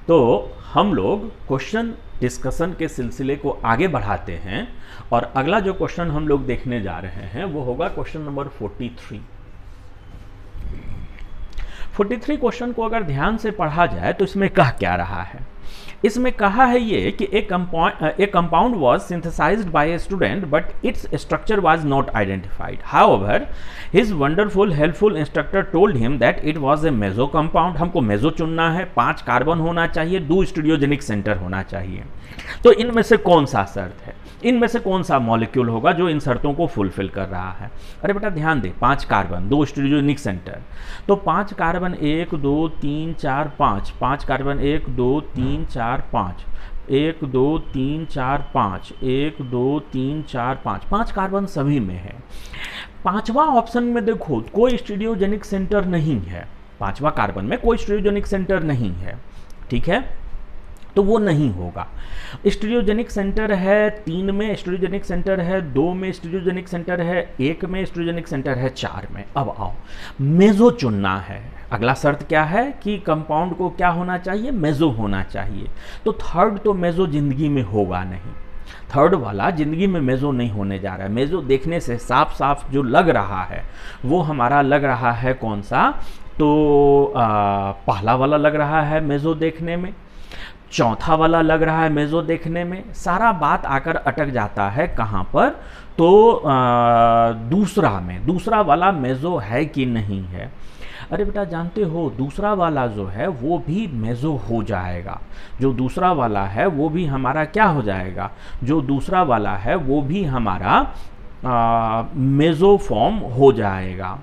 तो हम लोग क्वेश्चन डिस्कशन के सिलसिले को आगे बढ़ाते हैं और अगला जो क्वेश्चन हम लोग देखने जा रहे हैं वो होगा क्वेश्चन नंबर 43। 43 क्वेश्चन को अगर ध्यान से पढ़ा जाए तो इसमें कह क्या रहा है। इसमें कहा है ये कि a compound was synthesised by a student but its structure was not identified. However his wonderful helpful instructor told him that it was a meso compound. हमको मेजो चुनना है, 5 कार्बन होना चाहिए, 2 स्टीरियोजेनिक सेंटर होना चाहिए। तो इनमें से कौन सा शर्त है, इनमें से कौन सा मॉलिक्यूल होगा जो इन शर्तों को फुलफिल कर रहा है। अरे बेटा ध्यान दे, 5 कार्बन, 2 स्टीरियोजेनिक सेंटर, तो 5 कार्बन 1 2 3 4 5, 5 कार्बन 1 2 3 4 5, 1 2 3 4 5, 1 2 3 4 5, 5 कार्बन सभी में है। 5वां ऑप्शन में देखो कोई स्टीरियोजेनिक सेंटर नहीं है, 5वां कार्बन में कोई स्टीरियोजेनिक सेंटर नहीं है, ठीक है, तो वो नहीं होगा। स्टीरियोजेनिक सेंटर है 3 में, स्टीरियोजेनिक सेंटर है 2 में, स्टीरियोजेनिक सेंटर है 1 में, स्टीरियोजेनिक सेंटर है 4 में। अब आओ मेजो चुनना है। अगला शर्त क्या है कि कंपाउंड को क्या होना चाहिए, मेजो होना चाहिए। तो थर्ड तो मेजो जिंदगी में होगा नहीं, थर्ड वाला जिंदगी में मेजो नहीं होने जा रहा है। मेजो देखने से साफ साफ जो लग रहा है वो हमारा लग रहा है कौन सा, तो पहला वाला लग रहा है मेजो देखने में, चौथा वाला लग रहा है मेजो देखने में। सारा बात आकर अटक जाता है कहाँ पर, तो दूसरा में, दूसरा वाला मेजो है कि नहीं है। अरे बेटा जानते हो दूसरा वाला जो है वो भी मेजो हो जाएगा, जो दूसरा वाला है वो भी हमारा क्या हो जाएगा, जो दूसरा वाला है वो भी हमारा मेजो फॉर्म हो जाएगा।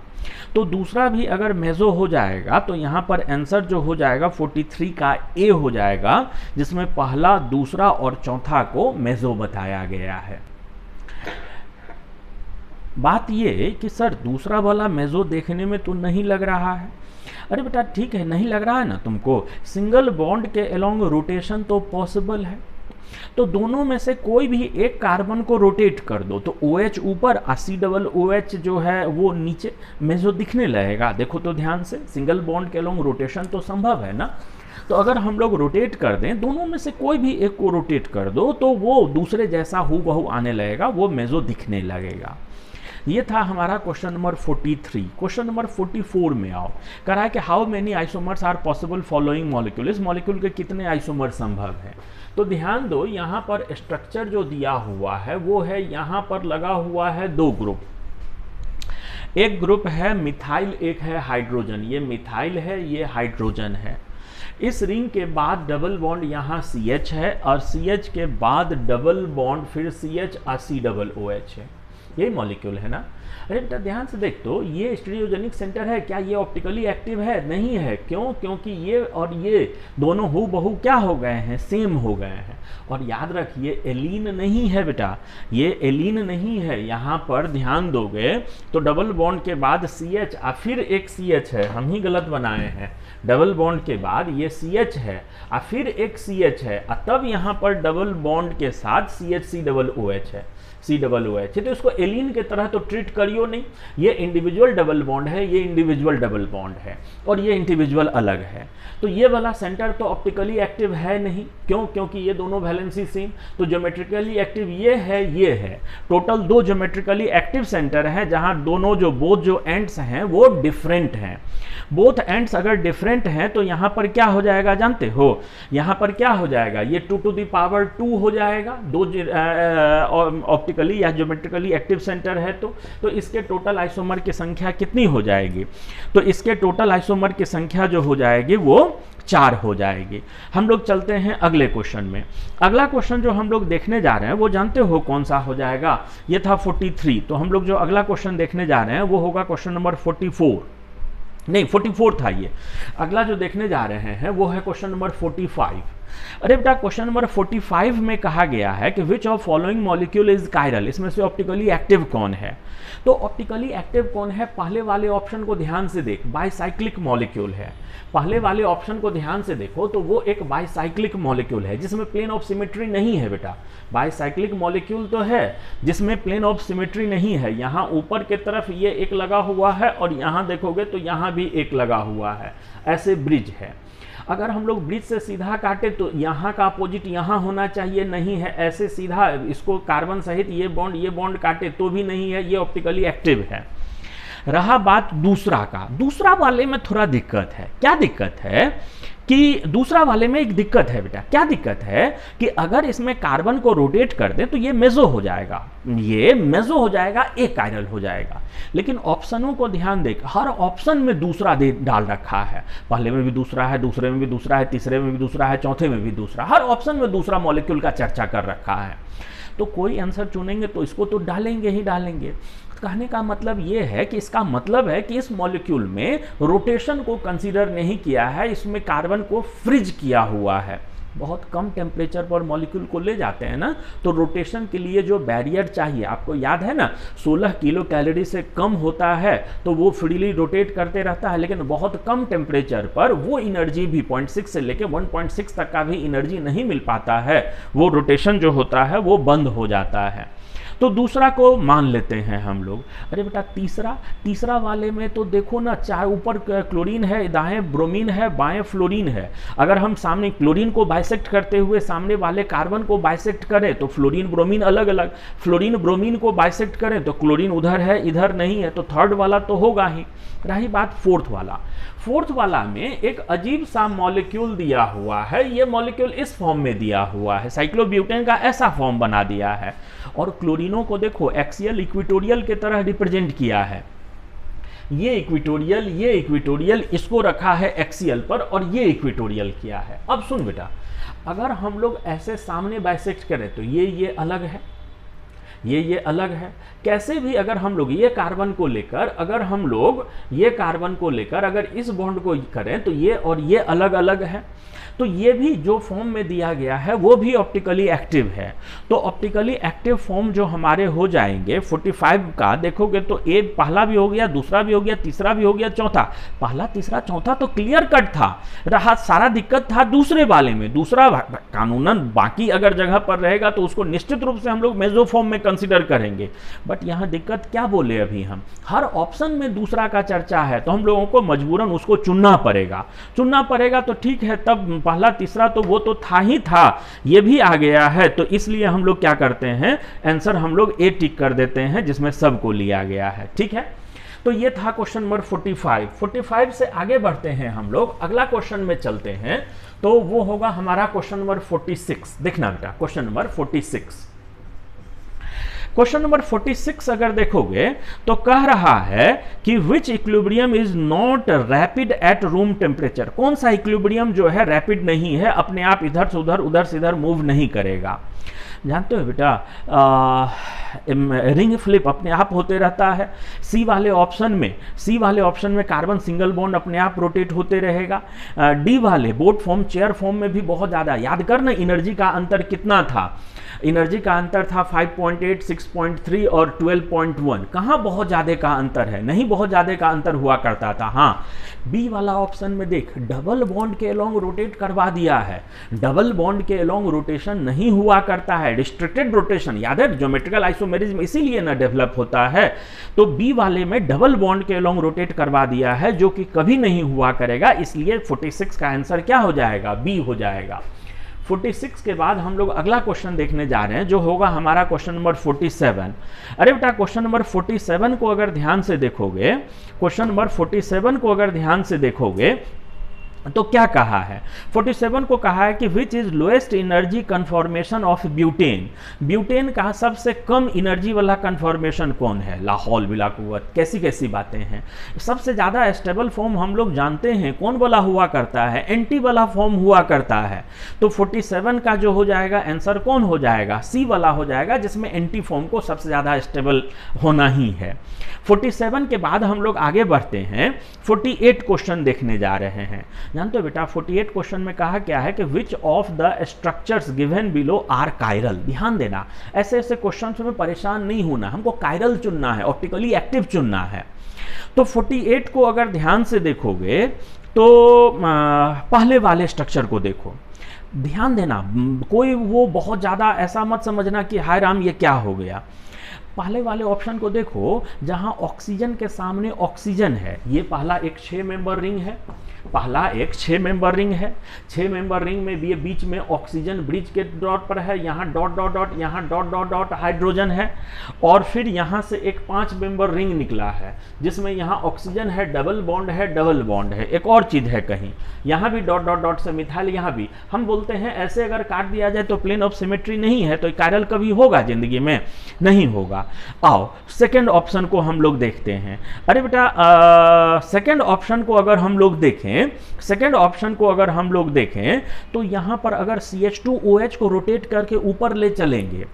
तो दूसरा भी अगर मेजो हो जाएगा तो यहाँ पर आंसर जो हो जाएगा 43 का ए हो जाएगा, जिसमें पहला, दूसरा और चौथा को मेजो बताया गया है। बात ये कि सर दूसरा वाला मेजो देखने में तो नहीं लग रहा है। अरे बेटा ठीक है, नहीं लग रहा है ना तुमको, सिंगल बॉन्ड के अलोंग रोटेशन तो पॉसिबल है, तो दोनों में से कोई भी एक कार्बन को रोटेट कर दो तो OH ऊपर और COOH जो है वो नीचे, मेजो दिखने लगेगा। देखो तो ध्यान से, सिंगल बॉन्ड के अलोंग रोटेशन तो संभव है ना। तो अगर हम लोग रोटेट कर दें, दोनों में से कोई भी एक को रोटेट कर दो तो वो दूसरे जैसा हूबहू आने लगेगा, वो मेजो दिखने लगेगा। ये था हमारा क्वेश्चन नंबर 43। क्वेश्चन नंबर 44 में आओ, कह रहा है कि how many isomers are possible following molecule. इस मॉलिक्यूल के कितने आइसोमर संभव है। तो ध्यान दो, यहाँ पर स्ट्रक्चर जो दिया हुआ है वो है, यहाँ पर लगा हुआ है 2 ग्रुप, एक ग्रुप है मिथाइल, एक है हाइड्रोजन। ये मिथाइल है, ये हाइड्रोजन है। इस रिंग के बाद डबल बॉन्ड यहाँ CH है और CH के बाद डबल बॉन्ड फिर CH और COOH है। यही मॉलिक्यूल है ना। अरे बेटा ध्यान से देख, तो ये स्टीरियोजेनिक सेंटर है, क्या ये ऑप्टिकली एक्टिव है? नहीं है। क्यों? क्योंकि ये और ये दोनों हूबहू क्या हो गए हैं, सेम हो गए हैं। और याद रखिए एलीन नहीं है बेटा, ये एलीन नहीं है। यहाँ पर ध्यान दोगे तो डबल बॉन्ड के बाद CH और फिर एक CH है, हम ही गलत बनाए हैं। डबल बॉन्ड के बाद ये CH है और फिर एक CH है और तब यहाँ पर डबल बॉन्ड के साथ CH है, COOH। तो इसको एलीन के तरह तो ट्रीट करियो नहीं, ये इंडिविजुअल डबल बॉन्ड है, ये इंडिविजुअल डबल बॉन्ड है और ये इंडिविजुअल अलग है। तो ये वाला सेंटर तो ऑप्टिकली एक्टिव है नहीं। क्यों? क्योंकि ये दोनों वैलेंसी सेम। तो ज्योमेट्रिकली एक्टिव ये है, ये है। टोटल 2 ज्योमेट्रिकली एक्टिव सेंटर हैं जहां दोनों जो बोथ जो एंड्स हैं वो डिफरेंट हैं। बोथ एंड्स अगर डिफरेंट हैं तो यहाँ पर क्या हो जाएगा जानते हो? यहाँ पर क्या हो जाएगा? ये 2 to the power 2 हो जाएगा। 2 ऑप्टिकली या ज्योमेट्रिकली एक्टिव सेंटर है तो इसके टोटल आइसोमर की संख्या कितनी हो जाएगी? तो इसके टोटल आइसोमर की संख्या जो हो जाएगी वो 4 हो जाएगी। हम लोग चलते हैं अगले क्वेश्चन में। अगला क्वेश्चन जो हम लोग देखने जा रहे हैं वो जानते हो कौन सा हो जाएगा? ये था 43। तो हम लोग जो अगला क्वेश्चन देखने जा रहे हैं वो होगा क्वेश्चन नंबर 44, नहीं 44 था ये। अगला जो देखने जा रहे हैं वो है क्वेश्चन नंबर 45। अरे बेटा क्वेश्चन नंबर 45 में कहा गया है कि which of following molecule is chiral. इसमें से ऑप्टिकली एक्टिव कौन है? तो ऑप्टिकली एक्टिव कौन है? पहले वाले ऑप्शन को ध्यान से देख, बाइसाइक्लिक मॉलिक्यूल है। पहले वाले ऑप्शन को ध्यान से देखो तो वो एक बाइसाइक्लिक मॉलिक्यूल है जिसमें प्लेन ऑफ सिमेट्री नहीं है बेटा। बाइसाइक्लिक मॉलिक्यूल तो है जिसमें प्लेन ऑफ सिमेट्री नहीं है। यहाँ ऊपर के तरफ ये एक लगा हुआ है और यहाँ देखोगे तो यहाँ भी एक लगा हुआ है, ऐसे ब्रिज है। अगर हम लोग ब्रिज से सीधा काटे तो यहाँ का अपोजिट यहाँ होना चाहिए, नहीं है, ऐसे सीधा इसको कार्बन सहित ये बॉन्ड काटे तो भी नहीं है, ये ऑप्टिकली एक्टिव है। रहा बात दूसरा का, दूसरा वाले में थोड़ा दिक्कत है। क्या दिक्कत है कि दूसरा वाले में एक दिक्कत है बेटा, क्या दिक्कत है कि अगर इसमें कार्बन को रोटेट कर दे तो ये मेजो हो जाएगा, ये मेजो हो जाएगा, एक कायरल हो जाएगा। लेकिन ऑप्शनों को ध्यान देख, हर ऑप्शन में दूसरा डाल रखा है, पहले में भी दूसरा है, दूसरे में भी दूसरा है, तीसरे में भी दूसरा है, चौथे में भी दूसरा, हर ऑप्शन में दूसरा मॉलिक्यूल का चर्चा कर रखा है। तो कोई आंसर चुनेंगे तो इसको तो डालेंगे ही डालेंगे। कहने का मतलब ये है कि इसका मतलब है कि इस मॉलिक्यूल में रोटेशन को कंसीडर नहीं किया है, इसमें कार्बन को फ्रीज किया हुआ है। बहुत कम टेम्परेचर पर मॉलिक्यूल को ले जाते हैं ना, तो रोटेशन के लिए जो बैरियर चाहिए, आपको याद है ना, 16 किलो कैलोरी से कम होता है तो वो फ्रीली रोटेट करते रहता है, लेकिन बहुत कम टेम्परेचर पर वो एनर्जी भी 0.6 से लेके 1.6 तक का भी एनर्जी नहीं मिल पाता है, वो रोटेशन जो होता है वो बंद हो जाता है। तो दूसरा को मान लेते हैं हम लोग। अरे बेटा तीसरा वाले में तो देखो ना, चाहे ऊपर क्लोरीन है, दाएं ब्रोमीन है, बाएं फ्लोरीन है। अगर हम सामने क्लोरीन को बाइसेक्ट करते हुए सामने वाले कार्बन को बाइसेक्ट करें तो फ्लोरीन ब्रोमीन अलग अलग, फ्लोरीन ब्रोमीन को बाइसेक्ट करें तो क्लोरीन उधर है इधर नहीं है, तो थर्ड वाला तो होगा ही। रही बात फोर्थ वाला में एक अजीब सा मॉलिक्यूल दिया हुआ है, ये मॉलिक्यूल इस फॉर्म में दिया हुआ है, साइक्लोब्यूटेन का ऐसा फॉर्म बना दिया है, और क्लोरीनों को देखो एक्सियल इक्वेटोरियल की तरह रिप्रेजेंट किया है। ये इक्वेटोरियल इसको रखा है एक्सियल पर और ये इक्वेटोरियल किया है। अब सुन बेटा, अगर हम लोग ऐसे सामने बाइसेक्ट करें तो ये अलग है, ये अलग है। कैसे भी अगर हम लोग ये कार्बन को लेकर अगर इस बॉन्ड को करें तो ये और ये अलग अलग है, तो ये भी जो फॉर्म में दिया गया है वो भी ऑप्टिकली एक्टिव है। तो ऑप्टिकली एक्टिव फॉर्म जो हमारे हो जाएंगे 45 का, देखोगे तो ए पहला भी हो गया, दूसरा भी हो गया, तीसरा भी हो गया, चौथा, पहला तीसरा चौथा तो क्लियर कट था, रहा सारा दिक्कत था दूसरे वाले में। दूसरा कानूनन बाकी अगर जगह पर रहेगा तो उसको निश्चित रूप से हम लोग मेजो फॉर्म में कंसिडर करेंगे, बट यहाँ दिक्कत क्या बोले अभी हम, हर ऑप्शन में दूसरा का चर्चा है, तो हम लोगों को मजबूरन उसको चुनना पड़ेगा। तो ठीक है, तब पहला तीसरा तो वो तो था ही था, ये भी आ गया है, तो इसलिए हम लोग क्या करते हैं, आंसर हम लोग ए टिक कर देते हैं जिसमें सब को लिया गया है। ठीक है, तो ये था क्वेश्चन नंबर 45 से आगे बढ़ते हैं हम लोग, अगला क्वेश्चन में चलते हैं, तो वो होगा हमारा क्वेश्चन नंबर 46। देखना बेटा, क्वेश्चन नंबर 46, क्वेश्चन नंबर 46 अगर देखोगे तो कह रहा है कि which equilibrium is not rapid at room temperature. कौन सा इक्विलिब्रियम जो है रैपिड नहीं है, अपने आप इधर से उधर से इधर मूव नहीं करेगा। जानते हो बेटा, रिंग फ्लिप अपने आप होते रहता है। सी वाले ऑप्शन में कार्बन सिंगल बॉन्ड अपने आप रोटेट होते रहेगा। डी वाले बोट फॉर्म, चेयर फॉर्म में भी बहुत ज़्यादा, याद करना एनर्जी का अंतर कितना था, एनर्जी का अंतर था 5.8, 6.3 और 12.1। कहाँ बहुत ज़्यादा का अंतर है, नहीं बहुत ज़्यादा का अंतर हुआ करता था। हाँ, बी वाला ऑप्शन में देख, डबल बॉन्ड के अलोंग रोटेट करवा दिया है, डबल बॉन्ड के अलोंग रोटेशन नहीं हुआ करता है, रिस्ट्रिक्टेड रोटेशन, याद है ज्योमेट्रिकल आइसोमेरिज्म इसीलिए ना डेवलप होता है। तो बी वाले में डबल बॉन्ड के अलोंग रोटेट करवा दिया है, जो कि कभी नहीं हुआ करेगा, इसलिए 46 का आंसर क्या हो जाएगा, बी हो जाएगा। 46 के बाद हम लोग अगला क्वेश्चन देखने जा रहे हैं, जो होगा हमारा क्वेश्चन नंबर 47। अरे बेटा, क्वेश्चन नंबर 47 को अगर ध्यान से देखोगे तो क्या कहा है, 47 को कहा है कि which is lowest energy conformation of butane. Butane का सबसे कम एनर्जी वाला कन्फॉर्मेशन कौन है, लाहौल बिला कुव्वत, कैसी बातें हैं। सबसे ज़्यादा स्टेबल फॉर्म हम लोग जानते हैं कौन वाला हुआ करता है, एंटी वाला फॉर्म हुआ करता है। तो 47 का जो हो जाएगा आंसर कौन हो जाएगा, सी वाला हो जाएगा, जिसमें एंटी फॉर्म को सबसे ज़्यादा स्टेबल होना ही है। 47 के बाद हम लोग आगे बढ़ते हैं, 48 क्वेश्चन देखने जा रहे हैं। जानते हो बेटा, 48 क्वेश्चन में कहा क्या है कि which of the structures given below are chiral. ध्यान देना, ऐसे क्वेश्चन में परेशान नहीं होना, हमको कायरल चुनना है, ऑप्टिकली एक्टिव चुनना है। तो 48 को अगर ध्यान से देखोगे तो पहले वाले स्ट्रक्चर को देखो, ध्यान देना, कोई वो बहुत ज़्यादा ऐसा मत समझना कि हाय राम ये क्या हो गया। पहले वाले ऑप्शन को देखो, जहां ऑक्सीजन के सामने ऑक्सीजन है, ये पहला एक 6 मेंबर रिंग है, पहला एक 6 मेंबर रिंग है, 6 मेंबर रिंग में भी ये बीच में ऑक्सीजन ब्रिज के डॉट पर है, यहाँ डॉट डॉट डॉट, यहाँ डॉट डॉट डॉट हाइड्रोजन है, और फिर यहाँ से एक 5 मेंबर रिंग निकला है जिसमें यहाँ ऑक्सीजन है, डबल बॉन्ड है, डबल बॉन्ड है, एक और चीज़ है कहीं, यहाँ भी डॉट डॉट डॉट से मिथाइल, यहाँ भी। हम बोलते हैं ऐसे अगर काट दिया जाए तो प्लेन ऑफ सिमेट्री नहीं है, तो कायरल कभी होगा जिंदगी में? नहीं होगा। आओ सेकेंड ऑप्शन को हम लोग देखते हैं। अरे बेटा सेकेंड ऑप्शन को अगर हम लोग देखें, सेकेंड ऑप्शन को अगर हम लोग देखें तो यहाँ पर अगर CH2OH को रोटेट करके ऊपर ले चलेंगे,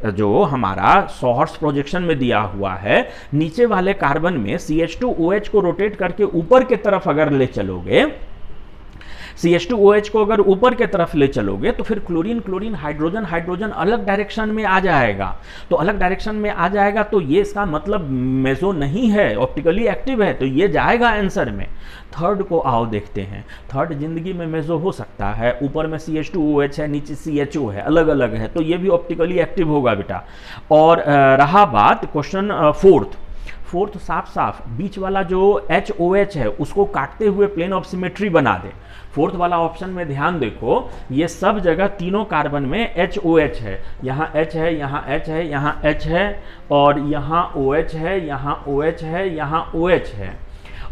जो हमारा सोर्स प्रोजेक्शन में दिया हुआ है, नीचे वाले कार्बन में CH2OH को रोटेट करके ऊपर की तरफ अगर ले चलोगे, CH2OH को अगर ऊपर के तरफ ले चलोगे तो फिर क्लोरीन क्लोरीन हाइड्रोजन हाइड्रोजन अलग डायरेक्शन में आ जाएगा। तो अलग डायरेक्शन में आ जाएगा तो ये इसका मतलब मेसो नहीं है, ऑप्टिकली एक्टिव है, तो ये जाएगा आंसर में। थर्ड को आओ देखते हैं। थर्ड जिंदगी में मेसो हो सकता है, ऊपर में CH2OH है, नीचे CHO है, अलग अलग है, तो ये भी ऑप्टिकली एक्टिव होगा बेटा। और रहा बात क्वेश्चन फोर्थ साफ साफ बीच वाला जो HOH है उसको काटते हुए प्लेन ऑफ सिमेट्री बना दे। फोर्थ वाला ऑप्शन में ध्यान देखो, ये सब जगह तीनों कार्बन में HOH है, यहाँ H है, यहाँ H है, यहाँ H है, और यहाँ OH है, यहाँ OH है, यहाँ OH है,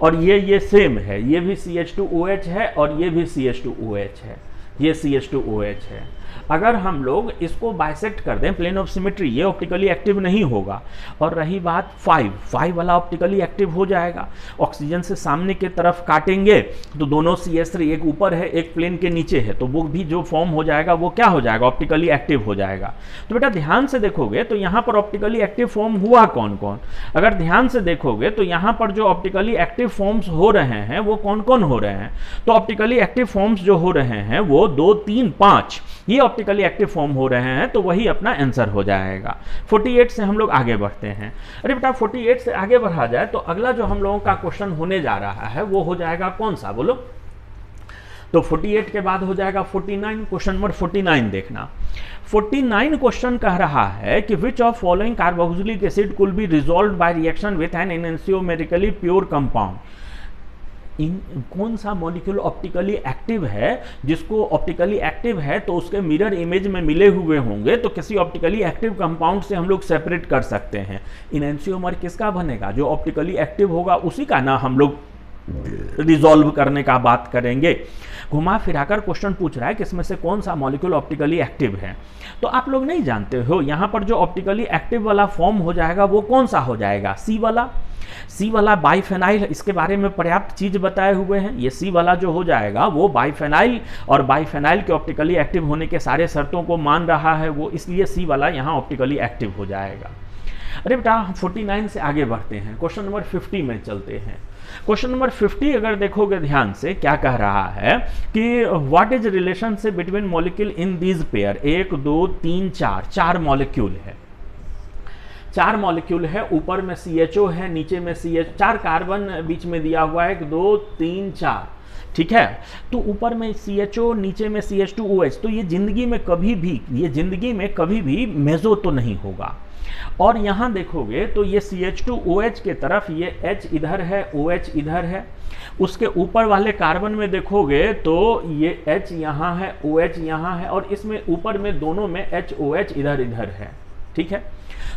और ये सेम है, ये भी CH2OH है और ये भी CH2OH है, ये CH2OH है। अगर हम लोग इसको बाइसेक्ट कर दें प्लेन ऑफ सिमेट्री, ये ऑप्टिकली एक्टिव नहीं होगा। और रही बात 5 वाला ऑप्टिकली एक्टिव हो जाएगा। ऑक्सीजन से सामने की तरफ काटेंगे तो दोनों CH3, एक ऊपर है एक प्लेन के नीचे है, तो वो भी जो फॉर्म हो जाएगा वो क्या हो जाएगा? ऑप्टिकली एक्टिव हो जाएगा। तो बेटा ध्यान से देखोगे तो यहाँ पर ऑप्टिकली एक्टिव फॉर्म हुआ कौन कौन? अगर ध्यान से देखोगे तो यहाँ पर जो ऑप्टिकली एक्टिव फॉर्म्स हो रहे हैं वो कौन कौन हो रहे हैं? तो ऑप्टिकली एक्टिव फॉर्म्स जो हो रहे हैं वो 2, 3, 5 ये ऑप्टिकली एक्टिव फॉर्म हो रहे हैं, तो वही अपना आंसर हो जाएगा। 48 से हम लोग आगे बढ़ते हैं। अरे बेटा 48 से आगे बढ़ा जाए तो अगला जो हम लोगों का क्वेश्चन होने जा रहा है वो हो जाएगा कौन सा बोलो? तो 48 के बाद हो जाएगा 49। क्वेश्चन नंबर 49 देखना। 49 क्वेश्चन कह रहा है कि which of following carboxylic acid could be resolved by reaction with an enantiomerically pure compound. कौन सा मॉलिक्यूल ऑप्टिकली एक्टिव है, जिसको ऑप्टिकली एक्टिव है तो उसके मिरर इमेज में मिले हुए होंगे तो किसी ऑप्टिकली एक्टिव कंपाउंड से हम लोग सेपरेट कर सकते हैं। इनएंशियोमर किसका बनेगा? जो ऑप्टिकली एक्टिव होगा उसी का ना हम लोग रिजॉल्व करने का बात करेंगे। घुमा फिराकर क्वेश्चन पूछ रहा है कि इसमें से कौन सा मॉलिक्यूल ऑप्टिकली एक्टिव है। तो आप लोग नहीं जानते हो, यहाँ पर जो ऑप्टिकली एक्टिव वाला फॉर्म हो जाएगा वो कौन सा हो जाएगा? सी वाला बाइफेनाइल। इसके बारे में पर्याप्त चीज बताए हुए हैं। ये सी वाला जो हो जाएगा वो बाइफेनाइल, और बाइफेनाइल के ऑप्टिकली एक्टिव होने के सारे शर्तों को मान रहा है वो, इसलिए सी वाला यहाँ ऑप्टिकली एक्टिव हो जाएगा। अरे बेटा 49 से आगे बढ़ते हैं, क्वेश्चन नंबर 50 में चलते हैं। क्वेश्चन नंबर 50 अगर देखोगे ध्यान से क्या कह रहा है कि what is relationship between molecule in these pair. 1 2 3 4 molecule है, 4 मॉलिक्यूल है। ऊपर में CHO है, नीचे में CH, 4 कार्बन बीच में दिया हुआ है, 1 2 3 4, ठीक है। तो ऊपर में CHO, नीचे में CH2OH। तो ये जिंदगी में कभी भी मेसो तो नहीं होगा। और यहाँ देखोगे तो ये CH2OH के तरफ ये H इधर है, OH इधर है। उसके ऊपर वाले कार्बन में देखोगे तो ये H यहाँ है, OH यहाँ है, और इसमें ऊपर में दोनों में HOH इधर इधर है, ठीक है।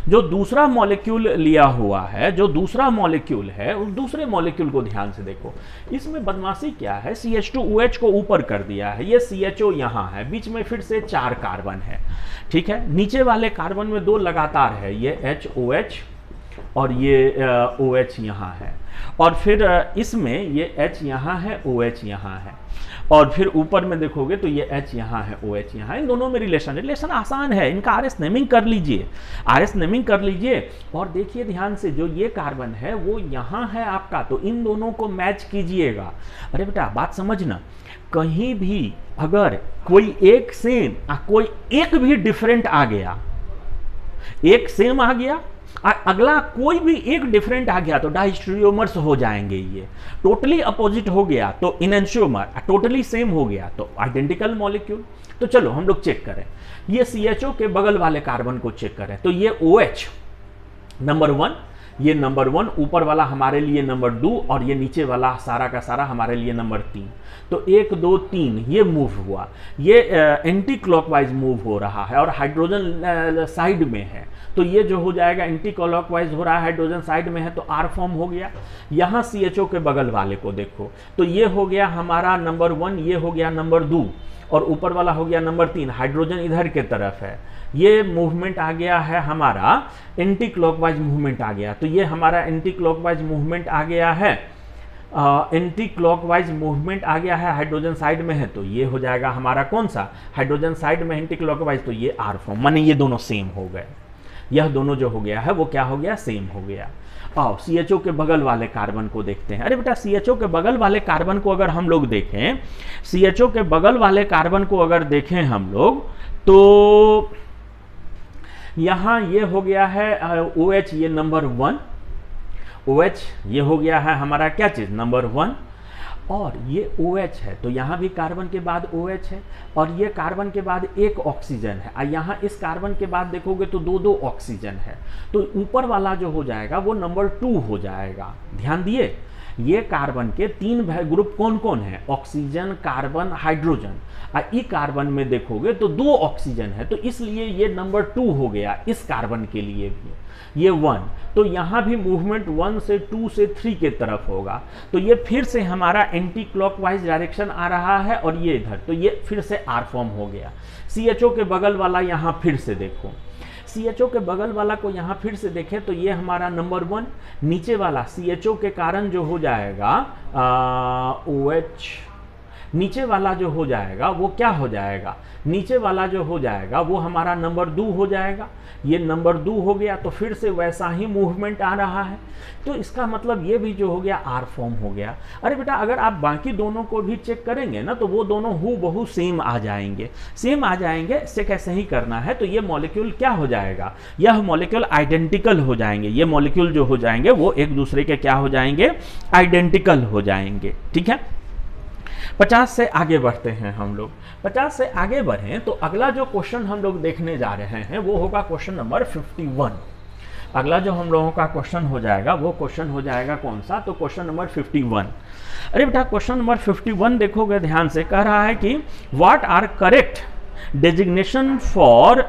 जो दूसरा मॉलिक्यूल लिया हुआ है, जो दूसरा मॉलिक्यूल है, उस दूसरे मॉलिक्यूल को ध्यान से देखो। इसमें बदमाशी क्या है? CH2OH को ऊपर कर दिया है, ये CHO यहाँ है, बीच में फिर से 4 कार्बन है, ठीक है। नीचे वाले कार्बन में 2 लगातार है, ये HOH और ये OH यहाँ है, और फिर इसमें ये H यहाँ है, OH यहाँ है, और फिर ऊपर में देखोगे तो ये H यहाँ है, OH यहाँ है। इन दोनों में रिलेशन आसान है, इनका RS नेमिंग कर लीजिए, और देखिए ध्यान से जो ये कार्बन है वो यहाँ है आपका, तो इन दोनों को मैच कीजिएगा। अरे बेटा बात समझना, कहीं भी अगर कोई एक सेम कोई एक भी डिफरेंट आ गया, एक सेम आ गया, अगला कोई भी एक डिफरेंट आ गया तो डायस्टेरियोमर्स हो जाएंगे। ये टोटली अपोजिट हो गया तो इनएंशियोमर, टोटली सेम हो गया तो आइडेंटिकल मॉलिक्यूल। तो चलो हम लोग चेक करें, ये CHO के बगल वाले कार्बन को चेक करें तो ये OH नंबर 1, ये नंबर 1, ऊपर वाला हमारे लिए नंबर 2 और ये नीचे वाला सारा का सारा हमारे लिए नंबर 3। तो 1 2 3 ये मूव हुआ, ये एंटी क्लॉकवाइज मूव हो रहा है और हाइड्रोजन साइड में है, तो ये जो हो जाएगा एंटी क्लॉकवाइज हो रहा है, हाइड्रोजन साइड में है, तो R फॉर्म हो गया। यहाँ CHO के बगल वाले को देखो, तो ये हो गया हमारा नंबर 1, ये हो गया नंबर 2 और ऊपर वाला हो गया नंबर 3, हाइड्रोजन इधर के तरफ है, ये मूवमेंट आ गया है हमारा एंटी क्लॉकवाइज मूवमेंट आ गया। तो ये हमारा एंटी क्लॉकवाइज मूवमेंट आ गया है, एंटी क्लॉकवाइज मूवमेंट आ गया है, हाइड्रोजन साइड में है, तो ये हो जाएगा हमारा कौन सा, हाइड्रोजन साइड में एंटी क्लॉकवाइज, तो ये R फॉर्म, माने ये दोनों सेम हो गए। यह दोनों जो हो गया है वो क्या हो गया, सेम हो गया। आओ CHO के बगल वाले कार्बन को देखते हैं। अरे बेटा CHO के बगल वाले कार्बन को अगर हम लोग देखें, CHO के बगल वाले कार्बन को अगर देखें हम लोग, तो यहाँ ये हो गया है OH, ये नंबर 1, OH ये हो गया है हमारा क्या चीज़, नंबर 1, और ये OH है, तो यहाँ भी कार्बन के बाद OH है, और ये कार्बन के बाद एक ऑक्सीजन है, और यहाँ इस कार्बन के बाद देखोगे तो 2 ऑक्सीजन है, तो ऊपर वाला जो हो जाएगा वो नंबर 2 हो जाएगा। ध्यान दिए, ये कार्बन के 3 ग्रुप कौन कौन है, ऑक्सीजन, कार्बन, हाइड्रोजन, और ई कार्बन में देखोगे तो 2 ऑक्सीजन है, तो इसलिए ये नंबर 2 हो गया इस कार्बन के लिए भी, ये 1, तो यहाँ भी मूवमेंट 1 से 2 से 3 के तरफ होगा, तो ये फिर से हमारा एंटी क्लॉकवाइज डायरेक्शन आ रहा है, और ये इधर, तो ये फिर से R फॉर्म हो गया। CHO के बगल वाला यहाँ फिर से देखो, CHO के बगल वाला को यहाँ फिर से देखें तो ये हमारा नंबर 1, नीचे वाला CHO के कारण जो हो जाएगा OH, नीचे वाला जो हो जाएगा वो क्या हो जाएगा, नीचे वाला जो हो जाएगा वो हमारा नंबर 2 हो जाएगा, ये नंबर 2 हो गया, तो फिर से वैसा ही मूवमेंट आ रहा है, तो इसका मतलब ये भी जो हो गया R फॉर्म हो गया। अरे बेटा अगर आप बाकी दोनों को भी चेक करेंगे ना, तो वो दोनों हूबहू सेम आ जाएंगे, सेम आ जाएंगे। इससे कैसे ही करना है, तो ये मॉलिक्यूल क्या हो जाएगा, यह मॉलिक्यूल आइडेंटिकल हो जाएंगे, ये मॉलिक्यूल जो हो जाएंगे वो एक दूसरे के क्या हो जाएंगे, आइडेंटिकल हो जाएंगे। ठीक है, 50 से आगे बढ़ते हैं हम लोग। 50 से आगे बढ़ें तो अगला जो क्वेश्चन हम लोग देखने जा रहे हैं वो होगा क्वेश्चन नंबर 51। अगला जो हम लोगों का क्वेश्चन हो जाएगा वो क्वेश्चन हो जाएगा कौन सा, तो क्वेश्चन नंबर 51। अरे बेटा क्वेश्चन नंबर 51 देखोगे ध्यान से, कह रहा है कि what are correct designation for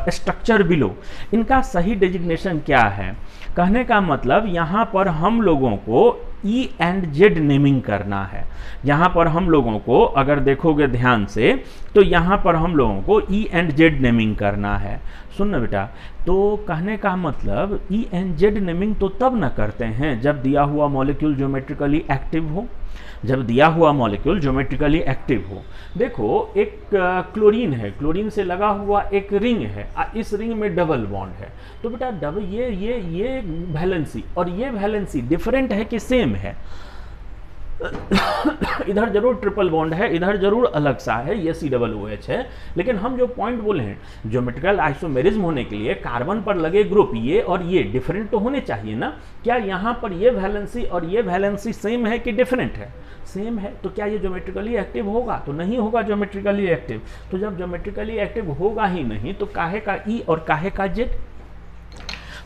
structure below, इनका सही डेजिग्नेशन क्या है। कहने का मतलब यहाँ पर हम लोगों को E एंड Z नेमिंग करना है। यहाँ पर हम लोगों को अगर देखोगे ध्यान से तो यहाँ पर हम लोगों को E एंड Z नेमिंग करना है। सुन ना बेटा, तो कहने का मतलब E एंड Z नेमिंग तो तब ना करते हैं जब दिया हुआ मॉलिक्यूल ज्योमेट्रिकली एक्टिव हो, जब दिया हुआ मॉलिक्यूल ज्योमेट्रिकली एक्टिव हो। देखो एक क्लोरीन है, क्लोरीन से लगा हुआ एक रिंग है, इस रिंग में डबल बॉन्ड है, तो बेटा डबल ये वैलेंसी और ये वैलेंसी डिफरेंट है कि सेम है। इधर जरूर ट्रिपल बॉन्ड है, इधर जरूर अलग सा है, ये COOH है, लेकिन हम जो पॉइंट बोले हैं ज्योमेट्रिकल आइसोमेरिज्म होने के लिए कार्बन पर लगे ग्रुप ये और ये डिफरेंट तो होने चाहिए ना। क्या यहाँ पर ये वैलेंसी और ये वैलेंसी सेम है कि डिफरेंट है, सेम है, तो क्या ये ज्योमेट्रिकली एक्टिव होगा, तो नहीं होगा ज्योमेट्रिकली एक्टिव। तो जब ज्योमेट्रिकली एक्टिव होगा ही नहीं तो काहे का E और काहे का Z।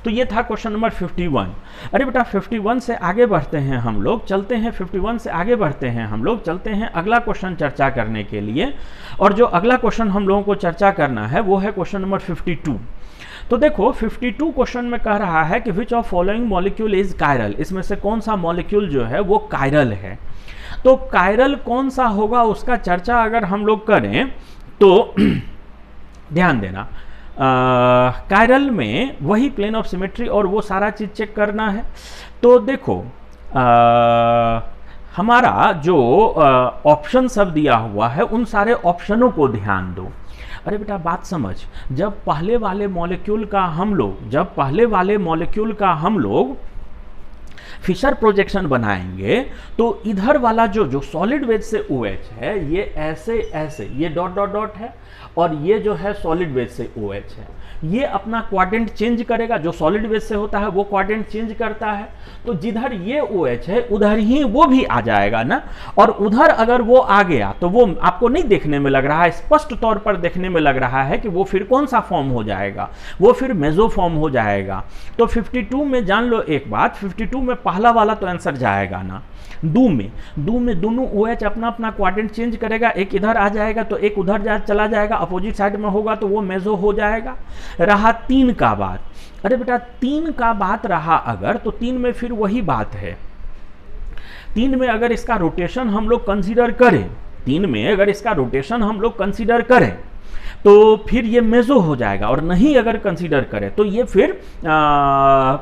तो ये था क्वेश्चन नंबर 51। अरे बेटा 51 से आगे बढ़ते हैं हम लोग, चलते हैं 51 से आगे बढ़ते हैं हम लोग, चलते हैं अगला क्वेश्चन चर्चा करने के लिए। और जो अगला क्वेश्चन हम लोगों को चर्चा करना है वो है क्वेश्चन नंबर 52। तो देखो 52 क्वेश्चन में कह रहा है कि which of following molecule is chiral, इसमें से कौन सा मॉलिक्यूल जो है वो कायरल है। तो कायरल कौन सा होगा उसका चर्चा अगर हम लोग करें तो ध्यान देना, कायरल में वही प्लेन ऑफ सिमेट्री और वो सारा चीज चेक करना है। तो देखो हमारा जो ऑप्शन सब दिया हुआ है उन सारे ऑप्शनों को ध्यान दो। अरे बेटा बात समझ, जब पहले वाले मॉलिक्यूल का हम लोग फिशर प्रोजेक्शन बनाएंगे तो इधर वाला जो सॉलिड वेज से OH है ये ऐसे ऐसे ये डॉट डॉट डॉट है, और ये जो है सॉलिड वेज से OH है, ये अपना क्वाड्रेंट चेंज करेगा। जो सॉलिड वेज से होता है वो क्वाड्रेंट चेंज करता है, तो जिधर ये OH है उधर ही वो भी आ जाएगा ना। और उधर अगर वो आ गया तो वो आपको नहीं देखने में लग रहा है, स्पष्ट तौर पर देखने में लग रहा है कि वो फिर कौन सा फॉर्म हो जाएगा, वो फिर मेजो फॉर्म हो जाएगा। तो 52 में जान लो एक बात, 52 में पहला वाला तो आंसर जाएगा ना। दो में दोनों OH अपना अपना क्वाड्रेंट चेंज करेगा, एक इधर आ जाएगा तो एक उधर चला जाएगा, अपोजिट साइड में होगा तो वो मेजो हो जाएगा। रहा 3 का बात, अरे बेटा 3 का बात रहा अगर, तो 3 में फिर वही बात है। 3 में अगर इसका रोटेशन हम लोग कंसीडर करें, 3 में अगर इसका रोटेशन हम लोग कंसीडर करें तो फिर ये मेजो हो जाएगा, और नहीं अगर कंसीडर करें तो ये फिर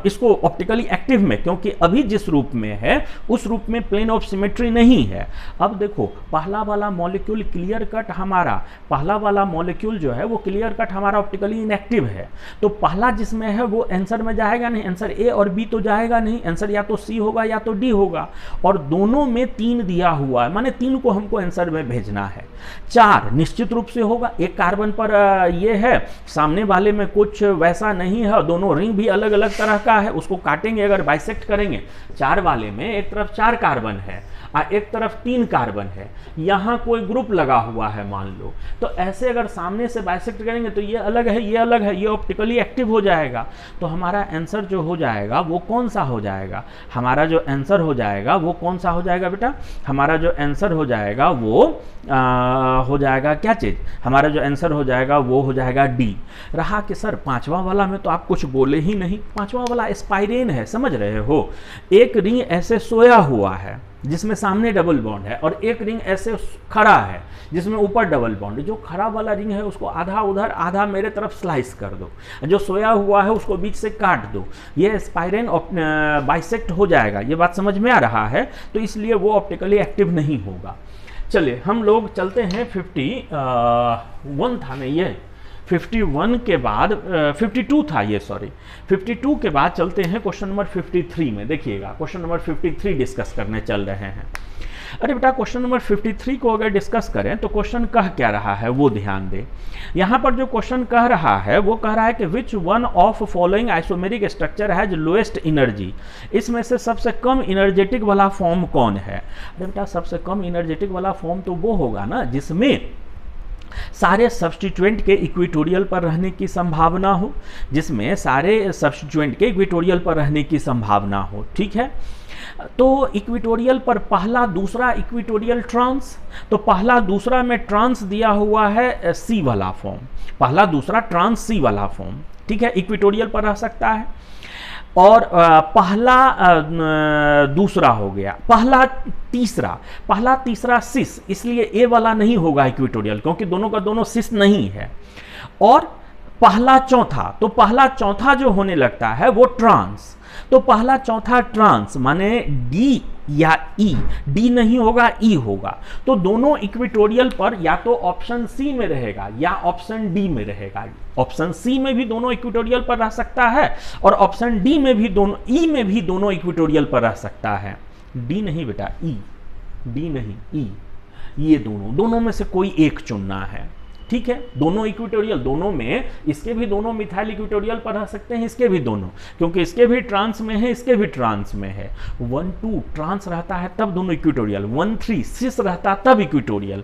इसको ऑप्टिकली एक्टिव में, क्योंकि अभी जिस रूप में है उस रूप में प्लेन ऑफ सिमेट्री नहीं है। अब देखो पहला वाला मॉलिक्यूल क्लियर कट हमारा, पहला वाला मॉलिक्यूल जो है वो क्लियर कट हमारा ऑप्टिकली इनएक्टिव है, तो पहला जिसमें है वो आंसर में जाएगा नहीं, आंसर ए और बी तो जाएगा नहीं, आंसर या तो सी होगा या तो डी होगा, और दोनों में 3 दिया हुआ है, माने 3 को हमको आंसर में भेजना है। 4 निश्चित रूप से होगा, एक कार्बन पर ये है, सामने वाले में कुछ वैसा नहीं है, दोनों रिंग भी अलग अलग तरह का है, उसको काटेंगे अगर बाइसेक्ट करेंगे, 4 वाले में एक तरफ 4 कार्बन है और एक तरफ 3 कार्बन है, यहाँ कोई ग्रुप लगा हुआ है मान लो, तो ऐसे अगर सामने से बाइसेक्ट करेंगे तो ये अलग है ये अलग है, ये ऑप्टिकली एक्टिव हो जाएगा। तो हमारा आंसर जो हो जाएगा वो कौन सा हो जाएगा, हमारा जो आंसर हो जाएगा वो कौन सा हो जाएगा बेटा, हमारा जो आंसर हो जाएगा वो हो जाएगा क्या चीज, हमारा जो आंसर हो जाएगा वो हो जाएगा डी। रहा कि सर 5वां वाला में तो आप कुछ बोले ही नहीं, 5वां वाला स्पाइरेन है, समझ रहे हो, एक रिंग ऐसे सोया हुआ है जिसमें सामने डबल बॉन्ड है, और एक रिंग ऐसे खड़ा है जिसमें ऊपर डबल बॉन्ड। जो खड़ा वाला रिंग है उसको आधा उधर आधा मेरे तरफ स्लाइस कर दो, जो सोया हुआ है उसको बीच से काट दो, ये स्पाइरेन बाइसेक्ट हो जाएगा। ये बात समझ में आ रहा है, तो इसलिए वो ऑप्टिकली एक्टिव नहीं होगा। चलिए हम लोग चलते हैं 51 था नहीं ये 51 के बाद 52 था ये, सॉरी 52 के बाद चलते हैं क्वेश्चन नंबर 53 में। देखिएगा क्वेश्चन नंबर 53 डिस्कस करने चल रहे हैं। अरे बेटा क्वेश्चन नंबर 53 को अगर डिस्कस करें तो क्वेश्चन कह क्या रहा है वो ध्यान दें। यहाँ पर जो क्वेश्चन कह रहा है वो कह रहा है कि which one of following isomeric structure has lowest energy, इसमें से सबसे कम एनर्जेटिक वाला फॉर्म कौन है। अरे बेटा सबसे कम एनर्जेटिक वाला फॉर्म तो वो होगा ना जिसमें सारे सब्स्टिट्यूएंट के इक्वेटोरियल पर रहने की संभावना हो, जिसमें सारे सब्स्टिट्यूएंट के इक्वेटोरियल पर रहने की संभावना हो, ठीक है। तो इक्वेटोरियल पर पहला दूसरा इक्वेटोरियल ट्रांस, तो पहला दूसरा में ट्रांस दिया हुआ है सी वाला फॉर्म, पहला दूसरा ट्रांस सी वाला फॉर्म, ठीक है, इक्वेटोरियल पर रह सकता है। और पहला दूसरा हो गया, पहला तीसरा सिस, इसलिए ए वाला नहीं होगा इक्वेटोरियल क्योंकि दोनों का दोनों सिस नहीं है। और पहला चौथा, तो पहला चौथा जो होने लगता है वो ट्रांस, तो पहला चौथा ट्रांस माने डी या ई, डी नहीं होगा ई होगा, तो दोनों इक्वेटोरियल पर या तो ऑप्शन सी में रहेगा या ऑप्शन डी में रहेगा। ऑप्शन सी में भी दोनों इक्वेटोरियल पर रह सकता है और ऑप्शन डी में भी दोनों, ई में भी दोनों इक्वेटोरियल पर रह सकता है। डी नहीं बेटा ई, डी नहीं ई, ये दोनों में से कोई एक चुनना है, ठीक है। दोनों इक्वेटोरियल, दोनों में इसके भी दोनों मिथाइल इक्वेटोरियल पर रह सकते हैं, इसके भी दोनों, क्योंकि इसके भी ट्रांस में है इसके भी ट्रांस में है। 1 2 ट्रांस रहता है तब दोनों इक्वेटोरियल, 1 3 सिस रहता तब इक्वेटोरियल।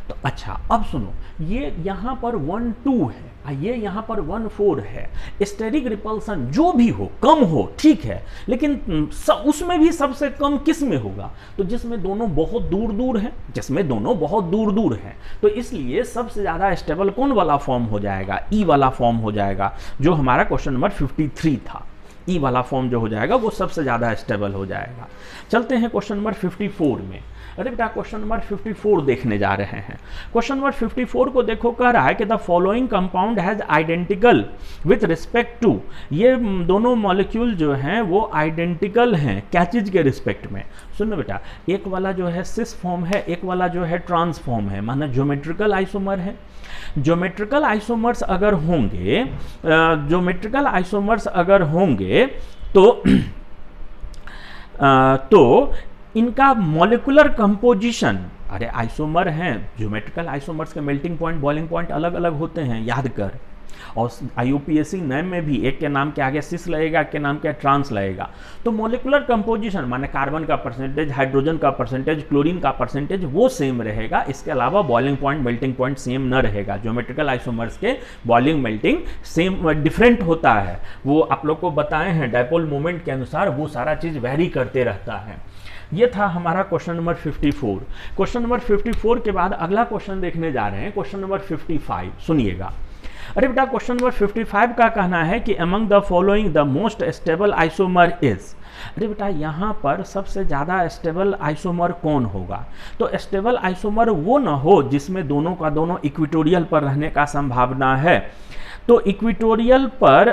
तो अच्छा अब सुनो, ये यहाँ पर 1 2 है, ये यहाँ पर 1 4 है। स्टेरिक रिपल्सन जो भी हो कम हो ठीक है, लेकिन उसमें भी सबसे कम किस में होगा, तो जिसमें दोनों बहुत दूर दूर हैं, जिसमें दोनों बहुत दूर दूर हैं। तो इसलिए सबसे ज़्यादा स्टेबल कौन वाला फॉर्म हो जाएगा, ई वाला फॉर्म हो जाएगा, जो हमारा क्वेश्चन नंबर 53 था। ई वाला फॉर्म जो हो जाएगा वो सबसे ज़्यादा स्टेबल हो जाएगा। चलते हैं क्वेश्चन नंबर 54 में। अरे बेटा क्वेश्चन नंबर 54 देखने जा रहे हैं। क्वेश्चन नंबर 54 को देखो, कह रहा है कि the following compound has identical with respect to, ये दोनों मॉलिक्यूल जो हैं वो आइडेंटिकल हैं क्या चीज़ के रिस्पेक्ट में। सुनो बेटा, एक वाला जो है सिस फॉर्म है, एक वाला जो है ट्रांस फॉर्म है, माना ज्योमेट्रिकल आइसोमर है। ज्योमेट्रिकल आइसोमर्स अगर होंगे, ज्योमेट्रिकल आइसोमर्स अगर होंगे तो तो इनका मॉलिक्यूलर कंपोजिशन, अरे आइसोमर हैं, ज्योमेट्रिकल आइसोमर्स के मेल्टिंग पॉइंट बॉइलिंग पॉइंट अलग अलग होते हैं, याद कर। और IUPAC नेम में भी एक के नाम के आगे सिस लगेगा, एक के नाम के ट्रांस लगेगा। तो मॉलिक्यूलर कंपोजिशन माने कार्बन का परसेंटेज, हाइड्रोजन का परसेंटेज, क्लोरीन का परसेंटेज वो सेम रहेगा। इसके अलावा boiling point melting point same न रहेगा। ज्योमेट्रिकल आइसोमर्स के बॉइलिंग मेल्टिंग सेम डिफरेंट होता है, वो आप लोग को बताए हैं। डायपोल मोमेंट के अनुसार वो सारा चीज़ वेरी करते रहता है। ये था हमारा क्वेश्चन नंबर 54। क्वेश्चन नंबर 54 के बाद अगला क्वेश्चन देखने जा रहे हैं, क्वेश्चन नंबर 55। सुनिएगा। अरे बेटा क्वेश्चन नंबर 55 का कहना है कि among the following the most stable isomer is. अरे बेटा यहाँ पर सबसे ज़्यादा स्टेबल आइसोमर कौन होगा? तो स्टेबल आइसोमर वो ना हो जिसमें दोनों का दोनों इक्विटोरियल पर रहने का संभावना है। तो इक्विटोरियल पर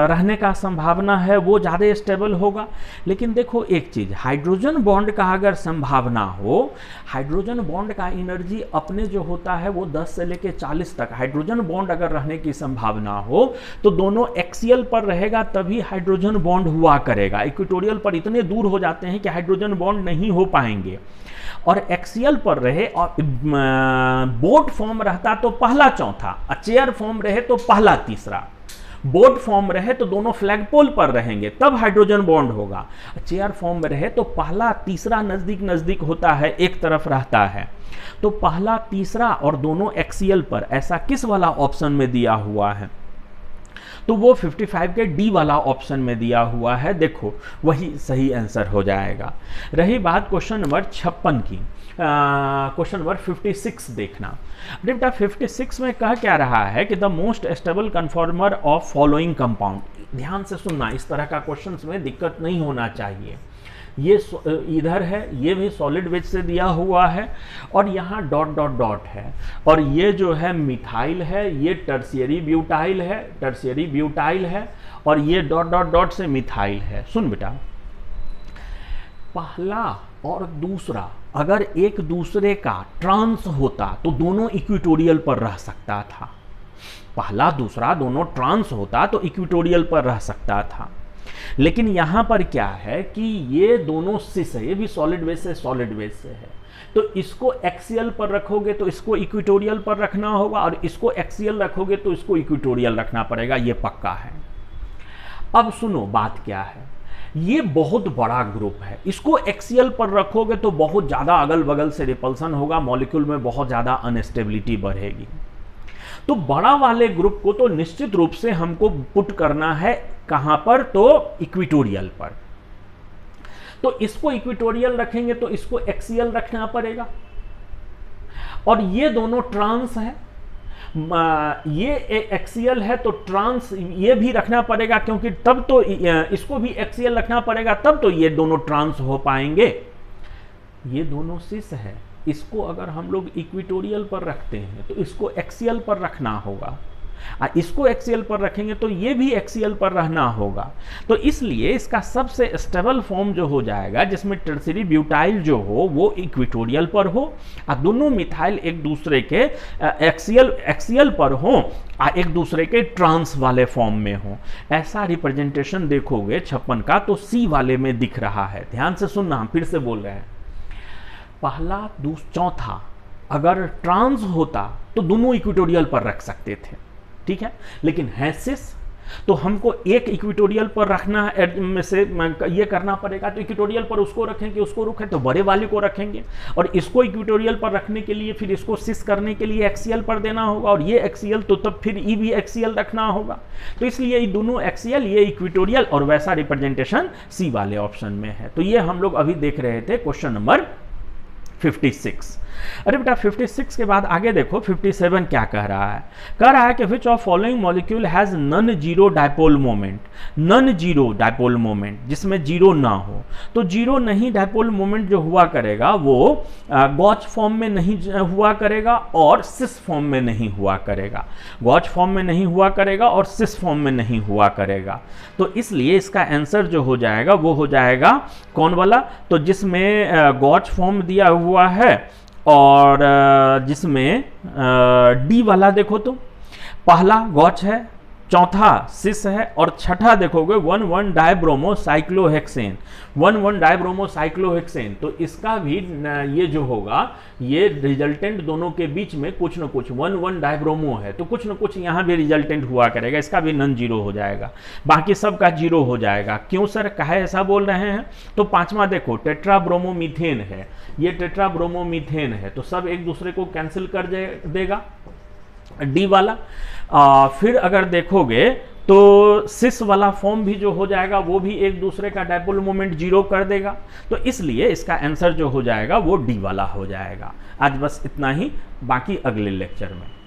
रहने का संभावना है वो ज़्यादा स्टेबल होगा। लेकिन देखो एक चीज़, हाइड्रोजन बॉन्ड का अगर संभावना हो, हाइड्रोजन बॉन्ड का एनर्जी अपने जो होता है वो 10 से लेके 40 तक, हाइड्रोजन बॉन्ड अगर रहने की संभावना हो तो दोनों एक्सियल पर रहेगा तभी हाइड्रोजन बॉन्ड हुआ करेगा। इक्विटोरियल पर इतने दूर हो जाते हैं कि हाइड्रोजन बॉन्ड नहीं हो पाएंगे। और एक्सियल पर रहे और बोट फॉर्म रहता तो पहला चौथा, चेयर फॉर्म रहे तो पहला तीसरा, बोट फॉर्म रहे तो दोनों फ्लैगपोल पर रहेंगे तब हाइड्रोजन बॉन्ड होगा। चेयर फॉर्म में रहे तो पहला तीसरा नजदीक नजदीक होता है, एक तरफ रहता है। तो पहला तीसरा और दोनों एक्सियल पर, ऐसा किस वाला ऑप्शन में दिया हुआ है? तो वो 55 के डी वाला ऑप्शन में दिया हुआ है। देखो वही सही आंसर हो जाएगा। रही बात क्वेश्चन नंबर 56 की, क्वेश्चन नंबर 56 देखना। बेटा 56 में कह क्या रहा है कि the most stable conformer of following compound. ध्यान से सुनना, इस तरह का क्वेश्चन में दिक्कत नहीं होना चाहिए। ये इधर है, ये भी सॉलिड वेज से दिया हुआ है और यहाँ डॉट डॉट डॉट है, और ये जो है मिथाइल है, ये टर्शियरी ब्यूटाइल है, टर्शियरी ब्यूटाइल है, और ये डॉट डॉट डॉट से मिथाइल है। सुन बेटा, पहला और दूसरा अगर एक दूसरे का ट्रांस होता तो दोनों इक्विटोरियल पर रह सकता था। पहला दूसरा दोनों ट्रांस होता तो इक्विटोरियल पर रह सकता था। लेकिन यहां पर क्या है कि ये दोनों सिस है, ये भी सॉलिड वेज से सॉलिड वेज से है, तो इसको एक्सियल पर रखोगे तो इसको इक्विटोरियल पर रखना होगा, और इसको एक्सियल रखोगे तो इसको इक्विटोरियल रखना पड़ेगा, ये पक्का है। अब सुनो बात क्या है, ये बहुत बड़ा ग्रुप है, इसको एक्सियल पर रखोगे तो बहुत ज़्यादा अगल बगल से रिपल्सन होगा, मॉलिक्यूल में बहुत ज़्यादा अनस्टेबिलिटी बढ़ेगी। तो बड़ा वाले ग्रुप को तो निश्चित रूप से हमको पुट करना है कहां पर? तो इक्विटोरियल पर। तो इसको इक्विटोरियल रखेंगे तो इसको एक्सियल रखना पड़ेगा, और ये दोनों ट्रांस है, ये एक्सियल है तो ट्रांस ये भी रखना पड़ेगा, क्योंकि तब तो इसको भी एक्सियल रखना पड़ेगा, तब तो ये दोनों ट्रांस हो पाएंगे। ये दोनों सिस है, इसको अगर हम लोग इक्विटोरियल पर रखते हैं तो इसको एक्सियल पर रखना होगा, इसको एक्सियल पर रखेंगे तो ये भी एक्सियल पर रहना होगा। तो इसलिए इसका सबसे स्टेबल फॉर्म जो हो जाएगा, जिसमें टर्शियरी ब्यूटाइल जो हो वो इक्विटोरियल पर हो, और दोनों मिथाइल एक दूसरे के एक्सियल पर हो, और एक दूसरे के ट्रांस वाले फॉर्म में हो। ऐसा रिप्रेजेंटेशन देखोगे 56 का तो सी वाले में दिख रहा है। ध्यान से सुनना, हम फिर से बोल रहे हैं, पहला चौथा अगर ट्रांस होता तो दोनों इक्विटोरियल पर रख सकते थे, ठीक है। लेकिन है सिस तो हमको एक इक्विटोरियल पर रखना में से ये करना पड़ेगा, तो इक्विटोरियल पर उसको रखेंगे, उसको रखें तो बड़े वाले को रखेंगे, और इसको इक्विटोरियल पर रखने के लिए फिर इसको सिस करने के लिए एक्सियल पर देना होगा, और ये एक्सियल तो तब फिर ई भी एक्सियल रखना होगा। तो इसलिए ये दोनों एक्सियल, ये इक्विटोरियल, और वैसा रिप्रेजेंटेशन सी वाले ऑप्शन में है। तो ये हम लोग अभी देख रहे थे क्वेश्चन नंबर 56। अरे बेटा 56 के बाद आगे देखो 57 क्या कह रहा है। कह रहा है कि which of following molecule has non zero dipole moment. Non zero dipole moment, जिसमें जीरो ना हो, तो जीरो नहीं डायपोल मोमेंट जो हुआ करेगा वो गॉच फॉर्म में नहीं हुआ करेगा और सिस फॉर्म में नहीं हुआ करेगा। गॉच फॉर्म में नहीं हुआ करेगा और सिस फॉर्म में नहीं हुआ करेगा। तो इसलिए इसका आंसर जो हो जाएगा वो हो जाएगा कौन वाला? तो जिसमें गॉच फॉर्म दिया हुआ है और जिसमें डी वाला देखो तो पहला गॉच है, चौथा सिस है, और छठा देखोगे 1,1 डायब्रोमोसाइक्लोहेक्सेन, 1,1 डायब्रोमोसाइक्लोहेक्सेन। तो इसका भी ये जो होगा, ये रिजल्टेंट दोनों के बीच में कुछ न कुछ 1,1 डायब्रोमो है, तो कुछ न कुछ यहाँ भी रिजल्टेंट हुआ करेगा, इसका भी नन जीरो हो जाएगा, बाकी सब का जीरो हो जाएगा। क्यों सर, काहे ऐसा बोल रहे हैं? तो पांचवा देखो टेट्राब्रोमोमीथेन है, ये टेट्राब्रोमोमीथेन है, तो सब एक दूसरे को कैंसिल कर देगा डी वाला। फिर अगर देखोगे तो सिस वाला फॉर्म भी जो हो जाएगा वो भी एक दूसरे का डायपोल मोमेंट जीरो कर देगा, तो इसलिए इसका आंसर जो हो जाएगा वो डी वाला हो जाएगा। आज बस इतना ही, बाकी अगले लेक्चर में।